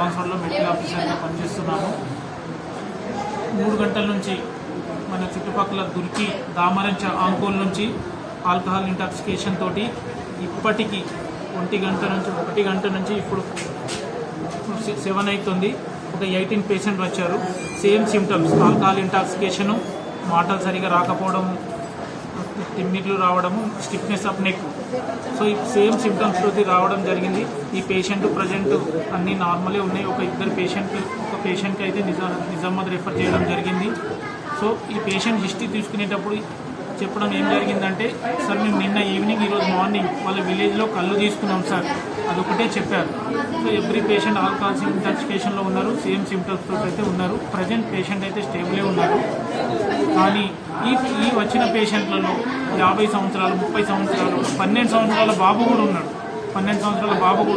ట్రాన్స్ఫర్లో medical ఆఫీసర్గా పనిచేస్తున్నాను. 3 గంటల నుంచి మన చుట్టుపక్కల దుర్కి దామరంచ ఆంకోల్ నుంచి ఆల్కహాల్ ఇంటాక్సికేషన్ తోటి ఇప్పటికీ 1 గంట నుంచి ఇప్పుడు 7 అవుతుంది. ఒక 18 పేషెంట్ వచ్చారు. సేమ్ సిమ్టమ్స్, ఆల్కహాల్ ఇంటాక్సికేషను, మాటలు సరిగా రాకపోవడము, తిమ్మిర్లు రావడము, స్టిఫ్నెస్ ఆఫ్ నెక్. సో ఈ సేమ్ సిమ్టమ్స్ తోటి రావడం జరిగింది. ఈ పేషెంట్ ప్రజెంట్ అన్నీ నార్మలే ఉన్నాయి. ఒక పేషెంట్కి అయితే నిజామాబాద్ రిఫర్ చేయడం జరిగింది. సో ఈ పేషెంట్ హిస్టరీ తీసుకునేటప్పుడు చెప్పడం ఏం జరిగిందంటే, సార్ మేము నిన్న ఈవినింగ్ ఈరోజు మార్నింగ్ వాళ్ళ విలేజ్లో కళ్ళు తీసుకున్నాం సార్, అదొకటే చెప్పారు. సో ఎవ్రీ పేషెంట్ ఆల్కహాల్ ఇంటాక్సికేషన్లో ఉన్నారు, సేమ్ సిమ్టమ్స్తో అయితే ఉన్నారు. ప్రజెంట్ పేషెంట్ అయితే స్టేబులే ఉన్నారు. కానీ ఈ వచ్చిన పేషెంట్లలో 50 సంవత్సరాలు, 30 సంవత్సరాలు, 12 సంవత్సరాల బాబు కూడా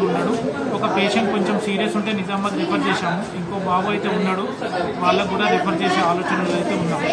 ఉన్నాడు. ఒక పేషెంట్ కొంచెం సీరియస్ ఉంటే నిజామాబాద్ రిఫర్ చేశాము. ఇంకో బాబు అయితే ఉన్నాడు, వాళ్ళకు కూడా రిఫర్ చేసే ఆలోచనలు అయితే ఉన్నాము.